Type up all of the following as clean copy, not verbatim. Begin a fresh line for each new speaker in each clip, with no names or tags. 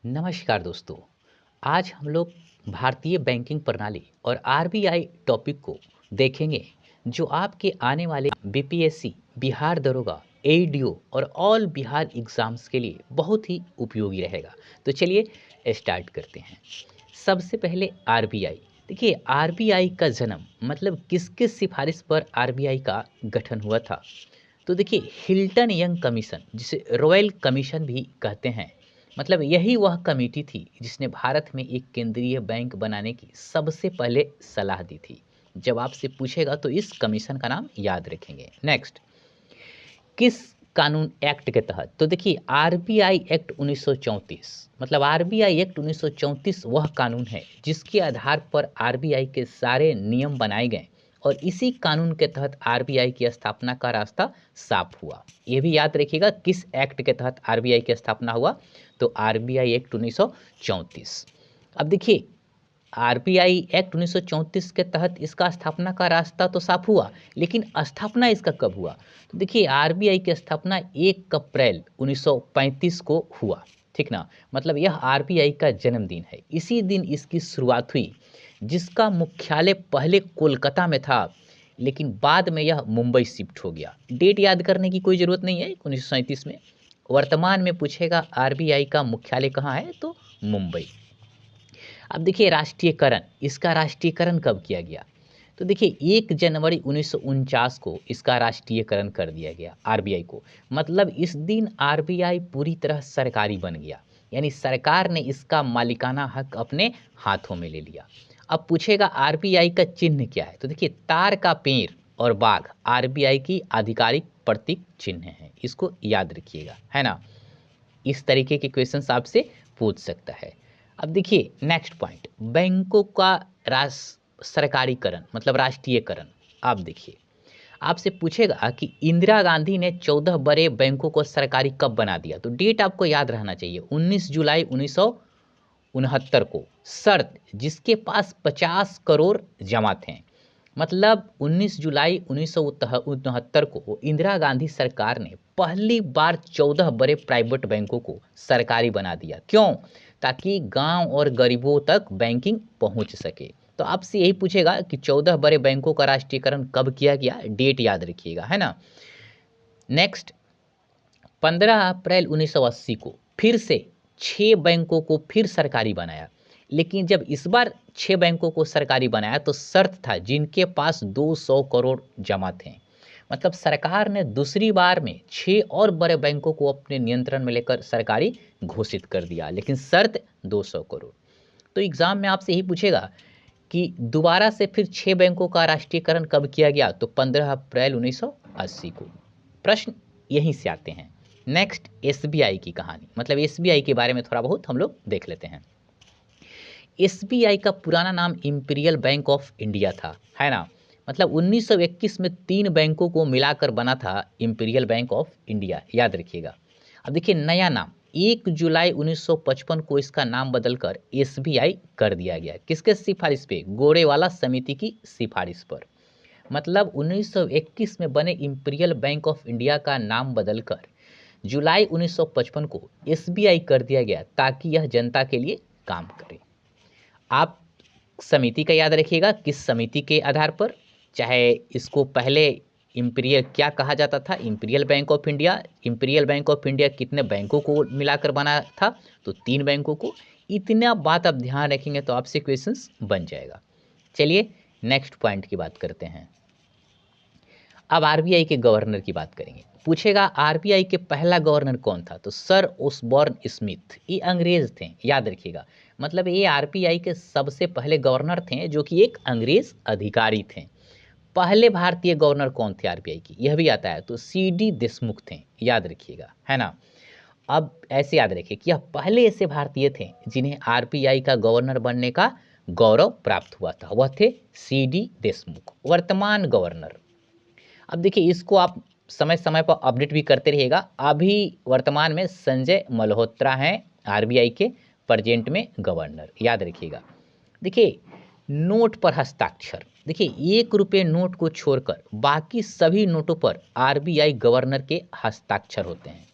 नमस्कार दोस्तों। आज हम लोग भारतीय बैंकिंग प्रणाली और आरबीआई टॉपिक को देखेंगे जो आपके आने वाले बीपीएससी, बिहार दरोगा, एईडीओ और ऑल बिहार एग्जाम्स के लिए बहुत ही उपयोगी रहेगा। तो चलिए स्टार्ट करते हैं। सबसे पहले आरबीआई। देखिए, आरबीआई का जन्म मतलब किसके सिफारिश पर आरबीआई का गठन हुआ था। तो देखिए, हिल्टन यंग कमीशन, जिसे रॉयल कमीशन भी कहते हैं, मतलब यही वह कमेटी थी जिसने भारत में एक केंद्रीय बैंक बनाने की सबसे पहले सलाह दी थी। जब आपसे पूछेगा तो इस कमीशन का नाम याद रखेंगे। नेक्स्ट, किस कानून एक्ट के तहत। तो देखिए, आरबीआई एक्ट 1934, मतलब आरबीआई एक्ट 1934 वह कानून है जिसके आधार पर आरबीआई के सारे नियम बनाए गए और इसी कानून के तहत आरबीआई की स्थापना का रास्ता साफ हुआ। ये भी याद रखिएगा किस एक्ट के तहत आरबीआई की स्थापना हुआ। तो आरबीआई एक्ट 1934। अब देखिए, आरबीआई एक्ट 1934 के तहत इसका स्थापना का रास्ता तो साफ हुआ, लेकिन स्थापना इसका कब हुआ। तो देखिए, आरबीआई की स्थापना 1 अप्रैल 1935 को हुआ। ठीक ना, मतलब यह आरबीआई का जन्मदिन है। इसी दिन इसकी शुरुआत हुई, जिसका मुख्यालय पहले कोलकाता में था, लेकिन बाद में यह मुंबई शिफ्ट हो गया। डेट याद करने की कोई ज़रूरत नहीं है 1937 में। वर्तमान में पूछेगा आरबीआई का मुख्यालय कहाँ है, तो मुंबई। अब देखिए, राष्ट्रीयकरण, इसका राष्ट्रीयकरण कब किया गया। तो देखिए, 1 जनवरी 1949 को इसका राष्ट्रीयकरण कर दिया गया आरबीआई को। मतलब इस दिन आरबीआई पूरी तरह सरकारी बन गया, यानी सरकार ने इसका मालिकाना हक अपने हाथों में ले लिया। अब पूछेगा आरबीआई का चिन्ह क्या है। तो देखिए, तार का पेड़ और बाघ आरबीआई की आधिकारिक प्रतीक चिन्ह है। इसको याद रखिएगा, है ना। इस तरीके के क्वेश्चंस आपसे पूछ सकता है। अब देखिए, नेक्स्ट पॉइंट, बैंकों का सरकारीकरण मतलब राष्ट्रीयकरण। आप देखिए, आपसे पूछेगा कि इंदिरा गांधी ने 14 बड़े बैंकों को सरकारी कब बना दिया। तो डेट आपको याद रहना चाहिए, 19 जुलाई 1969 को। शर्त, जिसके पास 50 करोड़ जमा थे। मतलब 19 जुलाई 1969 को इंदिरा गांधी सरकार ने पहली बार 14 बड़े प्राइवेट बैंकों को सरकारी बना दिया। क्यों? ताकि गांव और गरीबों तक बैंकिंग पहुंच सके। तो आपसे यही पूछेगा कि 14 बड़े बैंकों का राष्ट्रीयकरण कब किया गया, डेट याद रखिएगा, है ना। नेक्स्ट, 15 अप्रैल 1980 को फिर से 6 बैंकों को फिर सरकारी बनाया। लेकिन जब इस बार 6 बैंकों को सरकारी बनाया तो शर्त था जिनके पास 200 करोड़ जमा थे। मतलब सरकार ने दूसरी बार में 6 और बड़े बैंकों को अपने नियंत्रण में लेकर सरकारी घोषित कर दिया, लेकिन शर्त 200 करोड़। तो एग्जाम में आपसे यही पूछेगा कि दोबारा से फिर 6 बैंकों का राष्ट्रीयकरण कब किया गया। तो 15 अप्रैल 1980 को। प्रश्न यहीं से आते हैं। नेक्स्ट, एसबीआई की कहानी, मतलब एसबीआई के बारे में थोड़ा बहुत हम लोग देख लेते हैं। एसबीआई का पुराना नाम इंपीरियल बैंक ऑफ इंडिया था, है ना। मतलब 1921 में 3 बैंकों को मिलाकर बना था इंपीरियल बैंक ऑफ इंडिया, याद रखिएगा। अब देखिए, नया नाम 1 जुलाई 1955 को इसका नाम बदलकर एसबीआई कर दिया गया। किसके सिफारिश पे? गोरेवाला समिति की सिफारिश पर। मतलब 1921 में बने इंपीरियल बैंक ऑफ इंडिया का नाम बदलकर जुलाई 1955 को एसबीआई कर दिया गया, ताकि यह जनता के लिए काम करे। आप समिति का याद रखिएगा, किस समिति के आधार पर। चाहे इसको पहले इंपीरियल क्या कहा जाता था, imperial bank of India. Imperial bank of India कितने बैंकों को मिलाकर बना था, तो 3 बैंकों को। इतना बात आप ध्यान रखेंगे तो आपसे क्वेश्चंस बन जाएगा। चलिए नेक्स्ट पॉइंट की बात करते हैं। अब आरबीआई के गवर्नर की बात करेंगे। पूछेगा आरबीआई के पहला गवर्नर कौन था। तो सर ओसबॉर्न स्मिथ, ये अंग्रेज थे, याद रखिएगा। मतलब ये आरबीआई के सबसे पहले गवर्नर थे जो कि एक अंग्रेज अधिकारी थे। पहले भारतीय गवर्नर कौन थे आरबीआई की, यह भी आता है। तो सीडी देशमुख थे, याद रखिएगा, है ना। अब ऐसे याद रखिए कि यह पहले ऐसे भारतीय थे जिन्हें आरबीआई का गवर्नर बनने का गौरव प्राप्त हुआ था, वह थे सीडी देशमुख, वर्तमान गवर्नर। अब देखिए, इसको आप समय समय पर अपडेट भी करते रहिएगा। अभी वर्तमान में संजय मल्होत्रा हैं आरबीआई के प्रेजेंट में गवर्नर, याद रखिएगा। देखिए, नोट पर हस्ताक्षर। देखिए, 1 रुपये नोट को छोड़कर बाकी सभी नोटों पर आरबीआई गवर्नर के हस्ताक्षर होते हैं।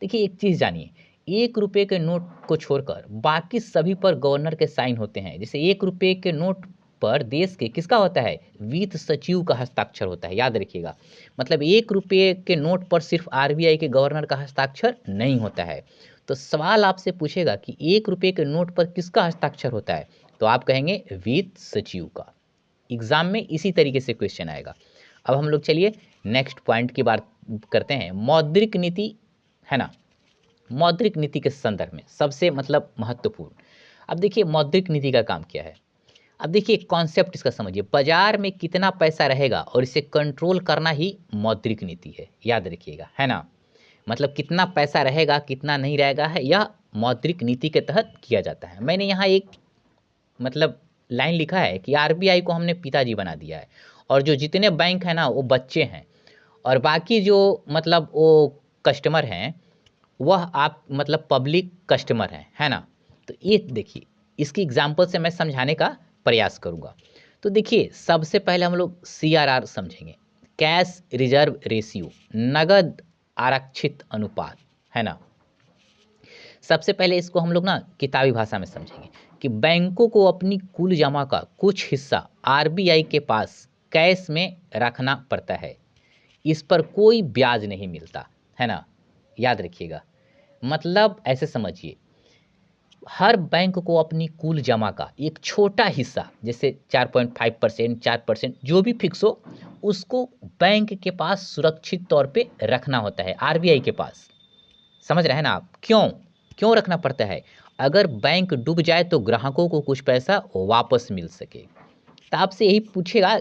देखिए, एक चीज़ जानिए, ₹1 के नोट को छोड़कर बाकी सभी पर गवर्नर के साइन होते हैं। जैसे ₹1 के नोट पर देश के किसका होता है? वित्त सचिव का हस्ताक्षर होता है, याद रखिएगा। मतलब ₹1 के नोट पर सिर्फ आरबीआई के गवर्नर का हस्ताक्षर नहीं होता है। तो सवाल आपसे पूछेगा कि ₹1 के नोट पर किसका हस्ताक्षर होता है? तो आप कहेंगे वित्त सचिव का। एग्जाम में इसी तरीके से क्वेश्चन आएगा। अब हम लोग चलिए नेक्स्ट पॉइंट की बात करते हैं, मौद्रिक नीति, है ना। मौद्रिक नीति के संदर्भ में सबसे मतलब महत्वपूर्ण। अब देखिए मौद्रिक नीति का काम क्या है। अब देखिए कॉन्सेप्ट इसका समझिए, बाजार में कितना पैसा रहेगा और इसे कंट्रोल करना ही मौद्रिक नीति है, याद रखिएगा, है ना। मतलब कितना पैसा रहेगा कितना नहीं रहेगा है, यह मौद्रिक नीति के तहत किया जाता है। मैंने यहाँ एक मतलब लाइन लिखा है कि आरबीआई को हमने पिताजी बना दिया है और जो जितने बैंक हैं ना वो बच्चे हैं और बाकी जो मतलब वो कस्टमर हैं वह आप मतलब पब्लिक कस्टमर हैं, है ना। तो ये देखिए इसकी एग्जांपल से मैं समझाने का प्रयास करूंगा। तो देखिए सबसे पहले हम लोग सीआरआर समझेंगे, कैश रिजर्व रेशियो, नगद आरक्षित अनुपात, है ना। सबसे पहले इसको हम लोग ना किताबी भाषा में समझेंगे कि बैंकों को अपनी कुल जमा का कुछ हिस्सा आरबीआई के पास कैश में रखना पड़ता है, इस पर कोई ब्याज नहीं मिलता, है ना, याद रखिएगा। मतलब ऐसे समझिए हर बैंक को अपनी कुल जमा का एक छोटा हिस्सा जैसे 4.5%, 4% जो भी फिक्स हो उसको बैंक के पास सुरक्षित तौर पे रखना होता है आरबीआई के पास। समझ रहे हैं ना आप, क्यों क्यों रखना पड़ता है? अगर बैंक डूब जाए तो ग्राहकों को कुछ पैसा वापस मिल सके। तो आपसे यही पूछेगा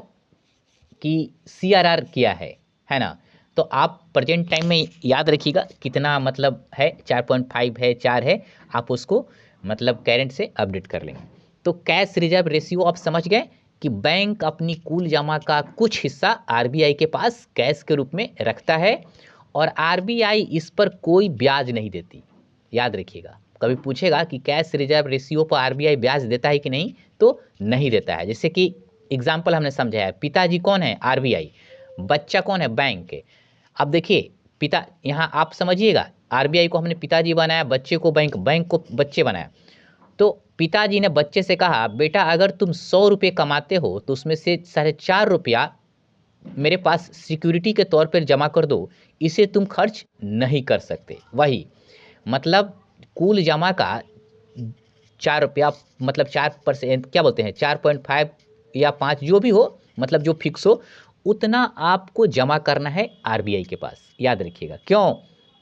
कि सीआरआर क्या है ना। तो आप प्रेजेंट टाइम में याद रखिएगा कितना मतलब है, 4.5 है, 4 है, आप उसको मतलब करेंट से अपडेट कर लेंगे। तो कैश रिजर्व रेशियो आप समझ गए कि बैंक अपनी कुल जमा का कुछ हिस्सा आरबीआई के पास कैश के रूप में रखता है और आरबीआई इस पर कोई ब्याज नहीं देती, याद रखिएगा। कभी पूछेगा कि कैश रिजर्व रेशियो पर आरबीआई ब्याज देता है कि नहीं, तो नहीं देता है। जैसे कि एग्जाम्पल हमने समझाया, पिताजी कौन है? आरबीआई, बच्चा कौन है? बैंक के। अब देखिए पिता, यहाँ आप समझिएगा आरबीआई को हमने पिताजी बनाया, बच्चे को बैंक, बैंक को बच्चे बनाया। तो पिताजी ने बच्चे से कहा बेटा अगर तुम 100 रुपये कमाते हो तो उसमें से 4.5 रुपया मेरे पास सिक्योरिटी के तौर पर जमा कर दो, इसे तुम खर्च नहीं कर सकते। वही मतलब कुल जमा का 4 रुपया मतलब 4% क्या बोलते हैं, 4.5 या 5 जो भी हो, मतलब जो फिक्स हो उतना आपको जमा करना है आरबीआई के पास, याद रखिएगा। क्यों?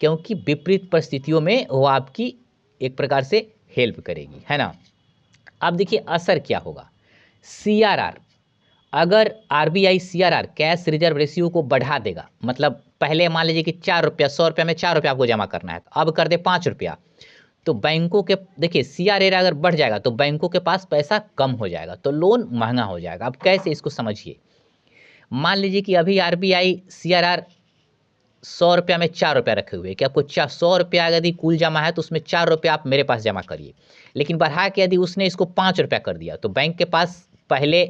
क्योंकि विपरीत परिस्थितियों में वो आपकी एक प्रकार से हेल्प करेगी, है ना। अब देखिए असर क्या होगा, सीआरआर, अगर RBI CRR cash reserve ratio को बढ़ा देगा, मतलब पहले मान लीजिए कि 4 रुपया, 100 रुपया में 4 रुपया आपको जमा करना है, तो अब कर दे 5 रुपया, तो बैंकों के देखिए सीआरआर अगर बढ़ जाएगा तो बैंकों के पास पैसा कम हो जाएगा, तो लोन महंगा हो जाएगा। अब कैसे इसको समझिए, मान लीजिए कि अभी आरबीआई सीआरआर 100 रुपया में 4 रुपया रखे हुए कि आपको 100 रुपया यदि कुल जमा है तो उसमें 4 रुपया आप मेरे पास जमा करिए, लेकिन बढ़ा के यदि उसने इसको 5 रुपया कर दिया तो बैंक के पास पहले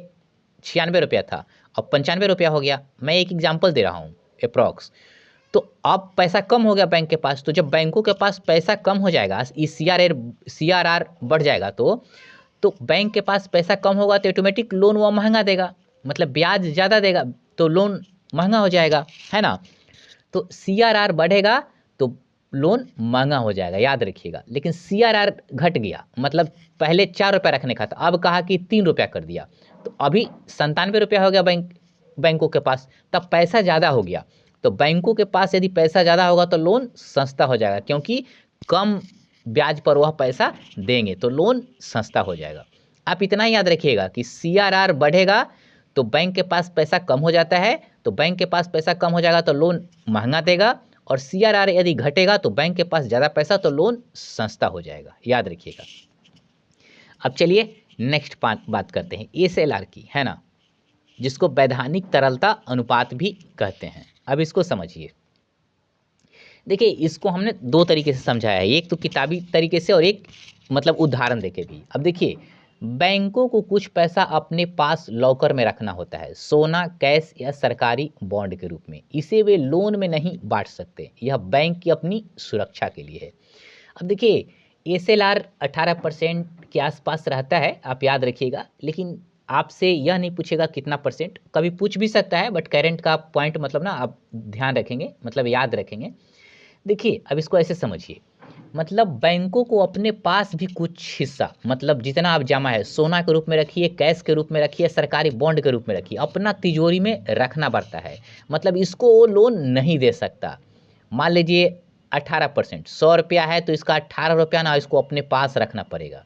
96 रुपया था, अब 95 रुपया हो गया। मैं एक एग्जाम्पल दे रहा हूँ अप्रॉक्स। तो अब पैसा कम हो गया बैंक के पास, तो जब बैंकों के पास पैसा कम हो जाएगा, इस सीआरआर बढ़ जाएगा, तो बैंक के पास पैसा कम होगा तो ऑटोमेटिक लोन वो महंगा देगा, मतलब ब्याज ज़्यादा देगा, तो लोन महंगा हो जाएगा, है ना। तो सीआरआर बढ़ेगा तो लोन महंगा हो जाएगा, याद रखिएगा। लेकिन सीआरआर घट गया, मतलब पहले 4 रुपया रखने का था, अब कहा कि 3 रुपया कर दिया, तो अभी 97 रुपया हो गया बैंकों के पास, तब पैसा ज़्यादा हो गया। तो बैंकों के पास यदि पैसा ज़्यादा होगा तो लोन सस्ता हो जाएगा, क्योंकि कम ब्याज पर वह पैसा देंगे तो लोन सस्ता हो जाएगा। आप इतना याद रखिएगा कि सीआरआर बढ़ेगा तो बैंक के पास पैसा कम हो जाता है, तो बैंक के पास पैसा कम हो जाएगा तो लोन महंगा देगा, और सीआरआर यदि घटेगा तो बैंक के पास ज़्यादा पैसा तो लोन सस्ता हो जाएगा, याद रखिएगा। अब चलिए नेक्स्ट बात करते हैं एसएलआर की, है ना, जिसको वैधानिक तरलता अनुपात भी कहते हैं। अब इसको समझिए, देखिए इसको हमने दो तरीके से समझाया है, एक तो किताबी तरीके से और एक मतलब उदाहरण देके भी। अब देखिए बैंकों को कुछ पैसा अपने पास लॉकर में रखना होता है, सोना, कैश या सरकारी बॉन्ड के रूप में, इसे वे लोन में नहीं बांट सकते, यह बैंक की अपनी सुरक्षा के लिए है। अब देखिए एसएलआर 18% के आसपास रहता है, आप याद रखिएगा, लेकिन आपसे यह नहीं पूछेगा कितना परसेंट, कभी पूछ भी सकता है, बट करेंट का पॉइंट मतलब ना आप ध्यान रखेंगे, मतलब याद रखेंगे। देखिए अब इसको ऐसे समझिए, मतलब बैंकों को अपने पास भी कुछ हिस्सा, मतलब जितना आप जमा है सोना के रूप में रखिए, कैश के रूप में रखिए, सरकारी बॉन्ड के रूप में रखिए, अपना तिजोरी में रखना पड़ता है। मतलब इसको वो लोन नहीं दे सकता। मान लीजिए 18%, 100 रुपया है तो इसका 18 रुपया ना इसको अपने पास रखना पड़ेगा।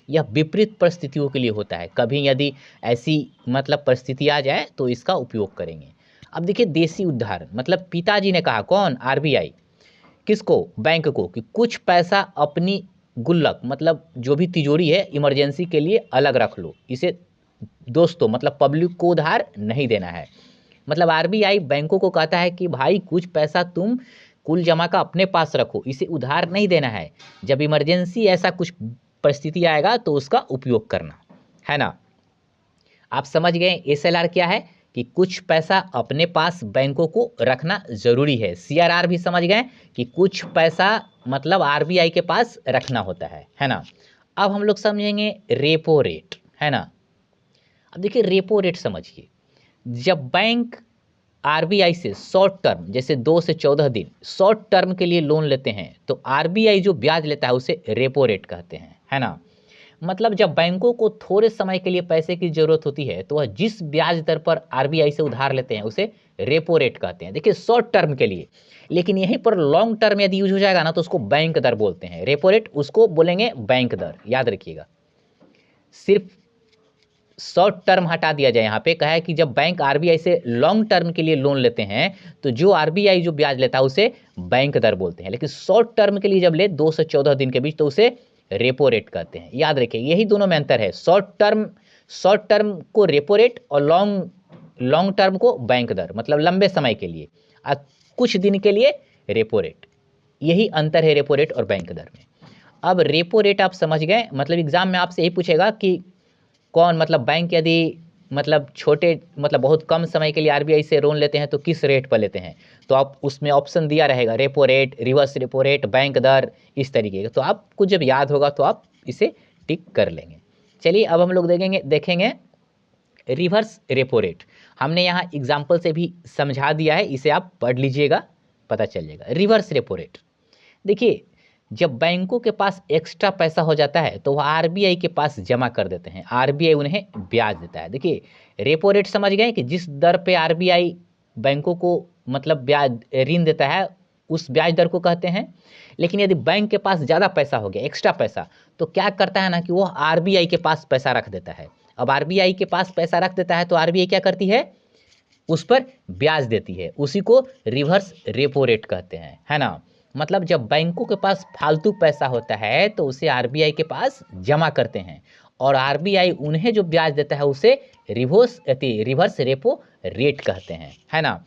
यह विपरीत परिस्थितियों के लिए होता है, कभी यदि ऐसी मतलब परिस्थिति आ जाए तो इसका उपयोग करेंगे। अब देखिए देसी उदाहरण, मतलब पिताजी ने कहा, कौन, आरबीआई, किसको, बैंक को, कि कुछ पैसा अपनी गुल्लक मतलब जो भी तिजोरी है इमरजेंसी के लिए अलग रख लो। इसे दोस्तों मतलब पब्लिक को उधार नहीं देना है। मतलब आरबीआई बैंकों को कहता है कि भाई कुछ पैसा तुम कुल जमा का अपने पास रखो, इसे उधार नहीं देना है। जब इमरजेंसी ऐसा कुछ परिस्थिति आएगा तो उसका उपयोग करना है ना। आप समझ गए एसएलआर क्या है, कि कुछ पैसा अपने पास बैंकों को रखना जरूरी है। सीआरआर भी समझ गए कि कुछ पैसा मतलब आरबीआई के पास रखना होता है ना। अब हम लोग समझेंगे रेपो रेट, है ना। अब देखिए रेपो रेट समझिए, जब बैंक आरबीआई से शॉर्ट टर्म जैसे 2 से 14 दिन शॉर्ट टर्म के लिए लोन लेते हैं तो आरबीआई जो ब्याज लेता है उसे रेपो रेट कहते हैं, है ना। मतलब जब बैंकों को थोड़े समय के लिए पैसे की जरूरत होती है तो वह जिस ब्याज दर पर आरबीआई से उधार लेते हैं उसे रेपो रेट कहते हैं। देखिए शॉर्ट टर्म के लिए, लेकिन यहीं पर लॉन्ग टर्म यदि यूज हो जाएगा ना तो उसको बैंक दर बोलते हैं। रेपो रेट उसको बोलेंगे बैंक दर, याद रखिएगा। सिर्फ शॉर्ट टर्म हटा दिया जाए, यहाँ पे कहा है कि जब बैंक आरबीआई से लॉन्ग टर्म के लिए लोन लेते हैं तो जो आरबीआई जो ब्याज लेता है उसे बैंक दर बोलते हैं, लेकिन शॉर्ट टर्म के लिए जब ले 2 से 14 दिन के बीच तो उसे रेपो रेट कहते हैं। याद रखिए यही दोनों में अंतर है, शॉर्ट टर्म को रेपो रेट और लॉन्ग टर्म को बैंक दर, मतलब लंबे समय के लिए और कुछ दिन के लिए रेपो रेट। यही अंतर है रेपो रेट और बैंक दर में। अब रेपो रेट आप समझ गए, मतलब एग्जाम में आपसे यही पूछेगा कि कौन, मतलब बैंक यदि मतलब छोटे मतलब बहुत कम समय के लिए आरबीआई से लोन लेते हैं तो किस रेट पर लेते हैं, तो आप उसमें ऑप्शन दिया रहेगा repo rate, reverse repo rate, bank दर, इस तरीके का। तो आपको जब याद होगा तो आप इसे टिक कर लेंगे। चलिए अब हम लोग देखेंगे रिवर्स रेपो रेट। हमने यहाँ एग्जाम्पल से भी समझा दिया है, इसे आप पढ़ लीजिएगा, पता चल जाएगा। रिवर्स रेपो रेट, देखिए जब बैंकों के पास एक्स्ट्रा पैसा हो जाता है तो वह आरबीआई के पास जमा कर देते हैं, आरबीआई उन्हें ब्याज देता है। देखिए रेपो रेट समझ गए कि जिस दर पे आरबीआई बैंकों को मतलब ब्याज ऋण देता है उस ब्याज दर को कहते हैं। लेकिन यदि बैंक के पास ज़्यादा पैसा हो गया, एक्स्ट्रा पैसा, तो क्या करता है ना कि वो आरबीआई के पास पैसा रख देता है। अब आरबीआई के पास पैसा रख देता है तो आरबीआई क्या करती है, उस पर ब्याज देती है, उसी को रिवर्स रेपो रेट कहते हैं, है ना। मतलब जब बैंकों के पास फालतू पैसा होता है तो उसे आरबीआई के पास जमा करते हैं और आरबीआई उन्हें जो ब्याज देता है उसे रिवर्स रेपो रेट कहते हैं, है ना।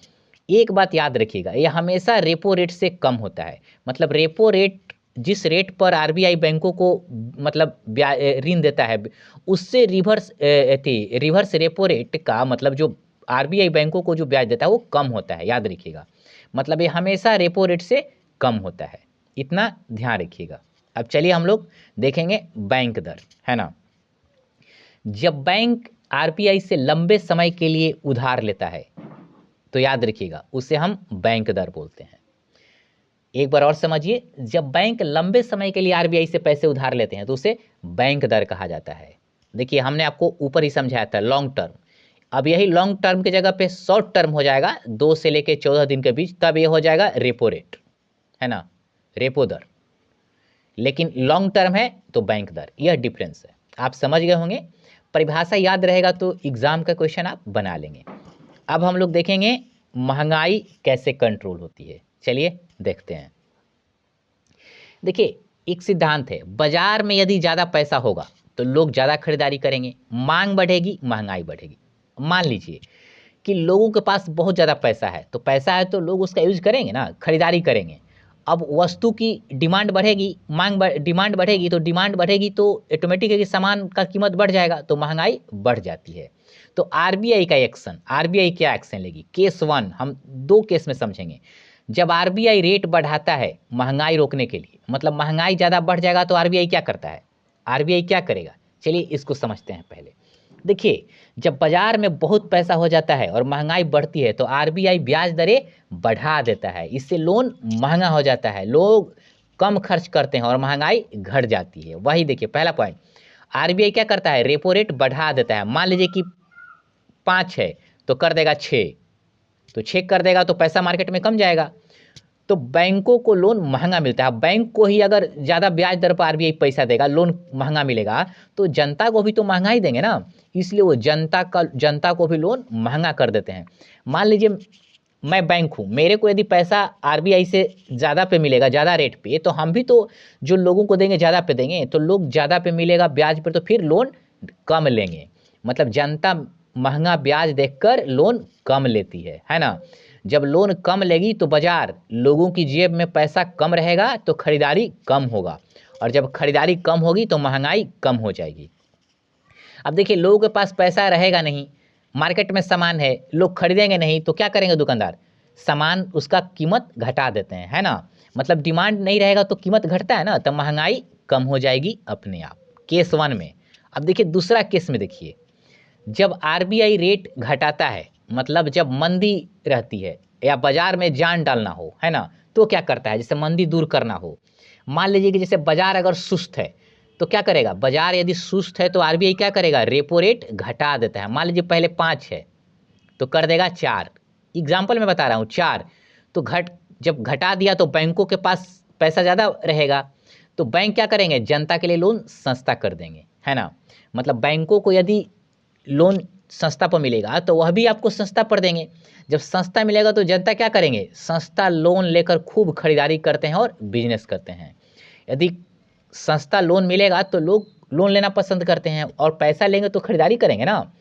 एक बात याद रखिएगा, यह हमेशा रेपो रेट से कम होता है। मतलब रेपो रेट जिस रेट पर आरबीआई बैंकों को मतलब ऋण देता है उससे रिवर्स रेपो रेट का मतलब जो आरबीआई बैंकों को जो ब्याज देता है वो कम होता है, याद रखिएगा। मतलब ये हमेशा रेपो रेट से कम होता है, इतना ध्यान रखिएगा। अब चलिए हम लोग देखेंगे बैंक दर, है ना। जब बैंक आरबीआई से लंबे समय के लिए उधार लेता है तो याद रखिएगा उसे हम बैंक दर बोलते हैं। एक बार और समझिए, जब बैंक लंबे समय के लिए आरबीआई से पैसे उधार लेते हैं तो उसे बैंक दर कहा जाता है। देखिए हमने आपको ऊपर ही समझाया था लॉन्ग टर्म, अब यही लॉन्ग टर्म की जगह पे शॉर्ट टर्म हो जाएगा 2 से लेके 14 दिन के बीच, तब ये हो जाएगा रेपो रेट, है ना, रेपो दर। लेकिन लॉन्ग टर्म है तो बैंक दर, यह डिफरेंस है। आप समझ गए होंगे, परिभाषा याद रहेगा तो एग्जाम का क्वेश्चन आप बना लेंगे। अब हम लोग देखेंगे महंगाई कैसे कंट्रोल होती है, चलिए देखते हैं। देखिए एक सिद्धांत है, बाजार में यदि ज़्यादा पैसा होगा तो लोग ज़्यादा खरीदारी करेंगे, मांग बढ़ेगी, महंगाई बढ़ेगी। मान लीजिए कि लोगों के पास बहुत ज़्यादा पैसा है, तो पैसा है तो लोग उसका यूज करेंगे ना, खरीदारी करेंगे। अब वस्तु की डिमांड बढ़ेगी, डिमांड बढ़ेगी तो ऑटोमेटिक है कि सामान का कीमत बढ़ जाएगा तो महंगाई बढ़ जाती है। तो आरबीआई का एक्शन, आरबीआई क्या एक्शन लेगी, केस 1 हम 2 केस में समझेंगे। जब आरबीआई रेट बढ़ाता है महंगाई रोकने के लिए, मतलब महंगाई ज़्यादा बढ़ जाएगा तो आरबीआई क्या करता है, आरबीआई क्या करेगा, चलिए इसको समझते हैं पहले। देखिए, जब बाजार में बहुत पैसा हो जाता है और महंगाई बढ़ती है तो आरबीआई ब्याज दरें बढ़ा देता है, इससे लोन महंगा हो जाता है, लोग कम खर्च करते हैं और महंगाई घट जाती है। वही देखिए पहला पॉइंट, आरबीआई क्या करता है, रेपो रेट बढ़ा देता है। मान लीजिए कि 5 है तो कर देगा 6, तो 6 कर देगा तो पैसा मार्केट में कम जाएगा, तो बैंकों को लोन महंगा मिलता है। बैंक को ही अगर ज़्यादा ब्याज दर पर आरबीआई पैसा देगा, लोन महंगा मिलेगा, तो जनता को भी तो महंगा ही देंगे ना, इसलिए वो जनता को भी लोन महंगा कर देते हैं। मान लीजिए मैं बैंक हूँ, मेरे को यदि पैसा आरबीआई से ज़्यादा पे मिलेगा, ज़्यादा रेट पे, तो हम भी तो जो लोगों को देंगे ज़्यादा पे देंगे, तो लोग ज़्यादा पे मिलेगा ब्याज पर, तो फिर लोन कम लेंगे। मतलब जनता महंगा ब्याज देखकर लोन कम लेती है ना। जब लोन कम लेगी तो बाजार, लोगों की जेब में पैसा कम रहेगा तो खरीदारी कम होगा, और जब खरीदारी कम होगी तो महंगाई कम हो जाएगी। अब देखिए, लोगों के पास पैसा रहेगा नहीं, मार्केट में सामान है, लोग खरीदेंगे नहीं, तो क्या करेंगे दुकानदार, सामान उसका कीमत घटा देते हैं, है ना। मतलब डिमांड नहीं रहेगा तो कीमत घटता है ना, तो महंगाई कम हो जाएगी अपने आप। केस 1 में। अब देखिए दूसरा केस में, देखिए जब आरबीआई रेट घटाता है, मतलब जब मंदी रहती है या बाजार में जान डालना हो, है ना, तो क्या करता है, जैसे मंदी दूर करना हो, मान लीजिए कि जैसे बाजार अगर सुस्त है तो क्या करेगा, बाजार यदि सुस्त है तो आरबीआई क्या करेगा, रेपो रेट घटा देता है। मान लीजिए पहले 5 है तो कर देगा 4, एग्जाम्पल मैं बता रहा हूँ 4, तो जब घटा दिया तो बैंकों के पास पैसा ज़्यादा रहेगा, तो बैंक क्या करेंगे, जनता के लिए लोन सस्ता कर देंगे, है ना। मतलब बैंकों को यदि लोन सस्ता पर मिलेगा तो वह भी आपको सस्ता पर देंगे। जब सस्ता मिलेगा तो जनता क्या करेंगे, सस्ता लोन लेकर खूब खरीदारी करते हैं और बिजनेस करते हैं। यदि सस्ता लोन मिलेगा तो लोग लोन लेना पसंद करते हैं, और पैसा लेंगे तो खरीदारी करेंगे ना,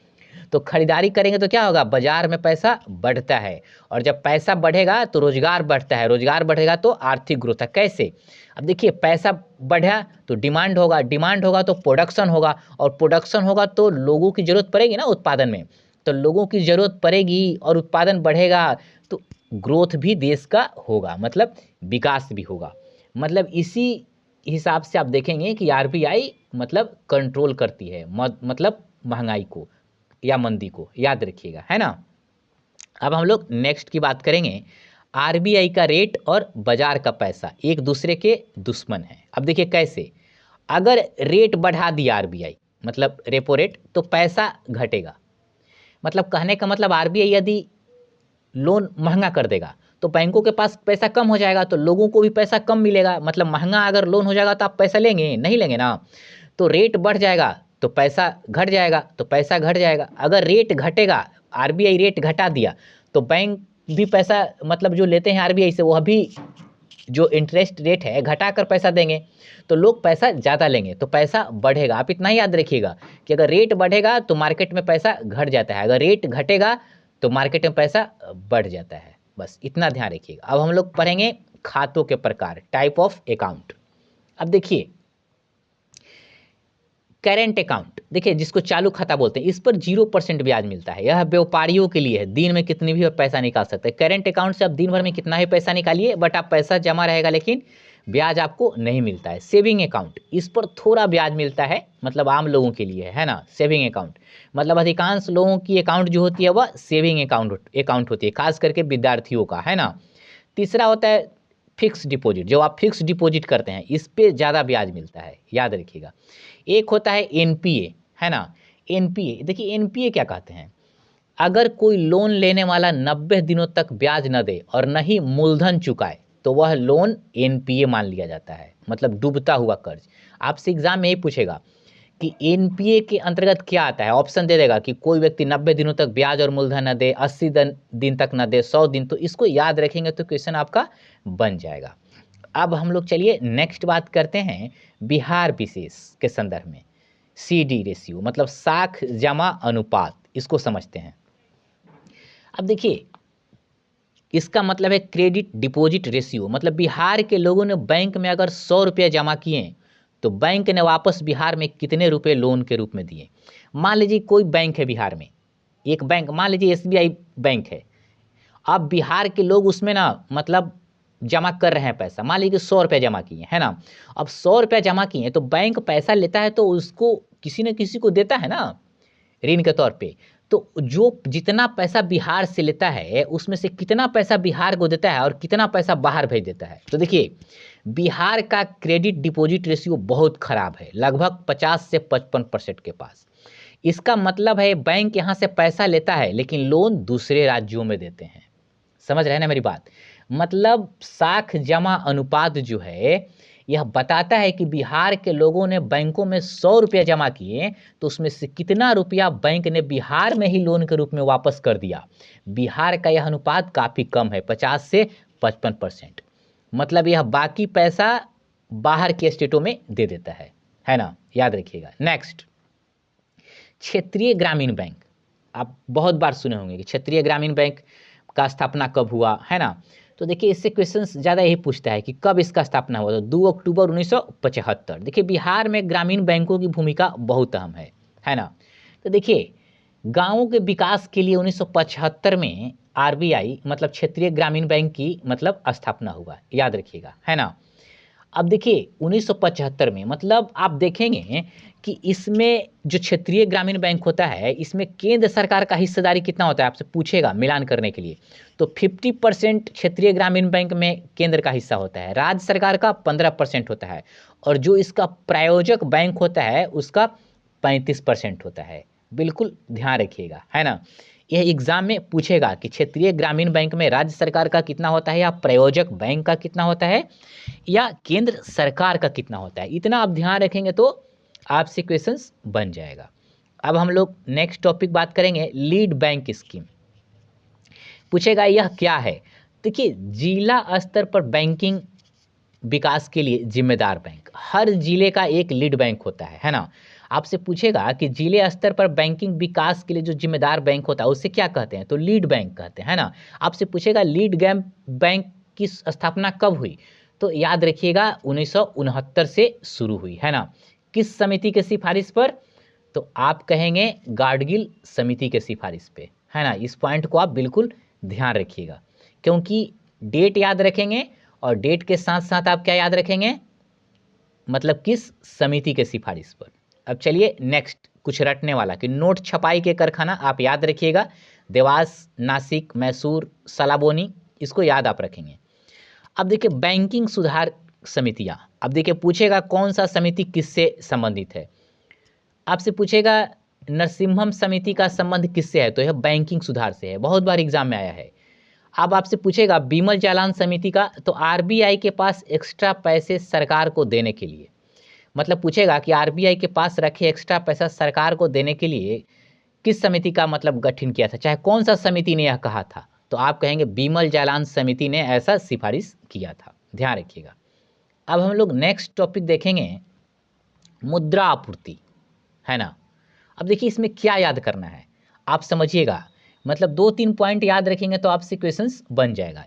तो खरीदारी करेंगे तो क्या होगा, बाजार में पैसा बढ़ता है, और जब पैसा बढ़ेगा तो रोजगार बढ़ता है, रोजगार बढ़ेगा तो आर्थिक ग्रोथ है। कैसे, अब देखिए पैसा बढ़ा तो डिमांड होगा, डिमांड होगा तो प्रोडक्शन होगा, और प्रोडक्शन होगा तो लोगों की जरूरत पड़ेगी ना उत्पादन में, तो लोगों की जरूरत पड़ेगी और उत्पादन बढ़ेगा तो ग्रोथ भी देश का होगा, मतलब विकास भी होगा। मतलब इसी हिसाब से आप देखेंगे कि आरबीआई मतलब कंट्रोल करती है मतलब महंगाई को या मंदी को, याद रखिएगा, है ना। अब हम लोग नेक्स्ट की बात करेंगे, आरबीआई का रेट और बाजार का पैसा एक दूसरे के दुश्मन हैं। अब देखिए कैसे, अगर रेट बढ़ा दिया आरबीआई, मतलब रेपो रेट, तो पैसा घटेगा। मतलब कहने का मतलब आरबीआई यदि लोन महंगा कर देगा तो बैंकों के पास पैसा कम हो जाएगा, तो लोगों को भी पैसा कम मिलेगा। मतलब महंगा अगर लोन हो जाएगा तो आप पैसा लेंगे नहीं, लेंगे ना। तो रेट बढ़ जाएगा तो पैसा घट जाएगा, तो पैसा घट जाएगा। अगर रेट घटेगा, आरबीआई रेट घटा दिया, तो बैंक भी पैसा, मतलब जो लेते हैं आरबीआई से, वह भी जो इंटरेस्ट रेट है घटाकर पैसा देंगे, तो लोग पैसा ज़्यादा लेंगे तो पैसा बढ़ेगा। आप इतना ही याद रखिएगा कि अगर रेट बढ़ेगा तो मार्केट में पैसा घट जाता है, अगर रेट घटेगा तो मार्केट में पैसा बढ़ जाता है। बस इतना ध्यान रखिएगा। अब हम लोग पढ़ेंगे खातों के प्रकार, टाइप ऑफ अकाउंट। अब देखिए करेंट अकाउंट, देखिए जिसको चालू खाता बोलते हैं, इस पर 0% ब्याज मिलता है। यह व्यापारियों के लिए है, दिन में कितनी भी पैसा निकाल सकते हैं। करेंट अकाउंट से आप दिन भर में कितना भी पैसा निकालिए, बट आप पैसा जमा रहेगा लेकिन ब्याज आपको नहीं मिलता है। सेविंग अकाउंट, इस पर थोड़ा ब्याज मिलता है, मतलब आम लोगों के लिए है ना। सेविंग अकाउंट मतलब अधिकांश लोगों की अकाउंट जो होती है वह सेविंग अकाउंट होती है, खास करके विद्यार्थियों का, है ना। तीसरा होता है फिक्स डिपॉजिट, जो आप फिक्स डिपॉजिट करते हैं इस पे ज़्यादा ब्याज मिलता है, याद रखिएगा। एक होता है एनपीए, है ना। एनपीए, देखिए एनपीए क्या कहते हैं, अगर कोई लोन लेने वाला 90 दिनों तक ब्याज न दे और न ही मूलधन चुकाए तो वह लोन एनपीए मान लिया जाता है, मतलब डूबता हुआ कर्ज। आपसे एग्जाम में यही पूछेगा कि एनपीए के अंतर्गत क्या आता है, ऑप्शन दे देगा कि कोई व्यक्ति 90 दिनों तक ब्याज और मूलधन न दे, 80 दिन तक न दे, 100 दिन, तो इसको याद रखेंगे तो क्वेश्चन आपका बन जाएगा। अब हम लोग चलिए नेक्स्ट बात करते हैं बिहार विशेष के संदर्भ में, सीडी रेशियो मतलब साख जमा अनुपात, इसको समझते हैं। अब देखिए इसका मतलब है क्रेडिट डिपॉजिट रेशियो, मतलब बिहार के लोगों ने बैंक में अगर 100 रुपये जमा किए तो बैंक ने वापस बिहार में कितने रुपए लोन के रूप में दिए। मान लीजिए कोई बैंक है बिहार में, एक बैंक मान लीजिए एसबीआई बैंक है, अब बिहार के लोग उसमें ना मतलब जमा कर रहे हैं पैसा, मान लीजिए 100 रुपया जमा किए है ना। अब 100 रुपया जमा किए तो बैंक पैसा लेता है तो उसको किसी न किसी को देता है ना ऋण के तौर पे। तो जो जितना पैसा बिहार से लेता है उसमें से कितना पैसा बिहार को देता है और कितना पैसा बाहर भेज देता है। तो देखिए बिहार का क्रेडिट डिपॉजिट रेशियो बहुत खराब है, लगभग 50 से 55% के पास। इसका मतलब है बैंक यहाँ से पैसा लेता है लेकिन लोन दूसरे राज्यों में देते हैं। समझ रहे हैं ना मेरी बात। मतलब साख जमा अनुपात जो है यह बताता है कि बिहार के लोगों ने बैंकों में 100 रुपया जमा किए तो उसमें से कितना रुपया बैंक ने बिहार में ही लोन के रूप में वापस कर दिया। बिहार का यह अनुपात काफ़ी कम है, 50 से 55%। मतलब यह बाकी पैसा बाहर के स्टेटों में दे देता है ना, याद रखिएगा। नेक्स्ट, क्षेत्रीय ग्रामीण बैंक। आप बहुत बार सुने होंगे कि क्षेत्रीय ग्रामीण बैंक का स्थापना कब हुआ, है ना। तो देखिए इससे क्वेश्चंस ज़्यादा यही पूछता है कि कब इसका स्थापना हुआ। तो 2 अक्टूबर 1975। देखिए बिहार में ग्रामीण बैंकों की भूमिका बहुत अहम है ना। तो देखिए गाँवों के विकास के लिए 1975 में आरबीआई मतलब क्षेत्रीय ग्रामीण बैंक की मतलब स्थापना हुआ, याद रखिएगा, है ना। अब देखिए 1975 में मतलब आप देखेंगे कि इसमें जो क्षेत्रीय ग्रामीण बैंक होता है इसमें केंद्र सरकार का हिस्सेदारी कितना होता है, आपसे पूछेगा मिलान करने के लिए। तो 50% क्षेत्रीय ग्रामीण बैंक में केंद्र का हिस्सा होता है, राज्य सरकार का 15% होता है और जो इसका प्रायोजक बैंक होता है उसका 35% होता है। बिल्कुल ध्यान रखिएगा, है ना। यह एग्जाम में पूछेगा कि क्षेत्रीय ग्रामीण बैंक में राज्य सरकार का कितना होता है या प्रायोजक बैंक का कितना होता है या केंद्र सरकार का कितना होता है। इतना आप ध्यान रखेंगे तो आपसे क्वेश्चंस बन जाएगा। अब हम लोग नेक्स्ट टॉपिक बात करेंगे, लीड बैंक स्कीम। पूछेगा यह क्या है। देखिए जिला स्तर पर बैंकिंग विकास के लिए जिम्मेदार बैंक, हर जिले का एक लीड बैंक होता है ना। आपसे पूछेगा कि जिले स्तर पर बैंकिंग विकास के लिए जो जिम्मेदार बैंक होता है उसे क्या कहते हैं, तो लीड बैंक कहते हैं, है ना। आपसे पूछेगा लीड बैंक की स्थापना कब हुई, तो याद रखिएगा 1969 से शुरू हुई, है ना। किस समिति के सिफारिश पर, तो आप कहेंगे गाडगिल समिति के सिफारिश पे, है ना। इस पॉइंट को आप बिल्कुल ध्यान रखिएगा क्योंकि डेट याद रखेंगे और डेट के साथ साथ आप क्या याद रखेंगे, मतलब किस समिति के सिफारिश पर। अब चलिए नेक्स्ट कुछ रटने वाला कि नोट छपाई के कारखाना आप याद रखिएगा, देवास, नासिक, मैसूर, सलाबोनी, इसको याद आप रखेंगे। अब देखिए बैंकिंग सुधार समितियां, अब देखिए पूछेगा कौन सा समिति किससे संबंधित है। आपसे पूछेगा नरसिम्हम समिति का संबंध किससे है, तो यह बैंकिंग सुधार से है, बहुत बार एग्जाम में आया है। अब आपसे पूछेगा बीमल जालान समिति का, तो आरबीआई के पास एक्स्ट्रा पैसे सरकार को देने के लिए, मतलब पूछेगा कि आरबीआई के पास रखे एक्स्ट्रा पैसा सरकार को देने के लिए किस समिति का मतलब गठन किया था, चाहे कौन सा समिति ने यह कहा था, तो आप कहेंगे बीमल जालान समिति ने ऐसा सिफारिश किया था, ध्यान रखिएगा। अब हम लोग नेक्स्ट टॉपिक देखेंगे मुद्रा आपूर्ति, है ना। अब देखिए इसमें क्या याद करना है आप समझिएगा, मतलब 2-3 पॉइंट याद रखेंगे तो आपसे क्वेश्चंस बन जाएगा।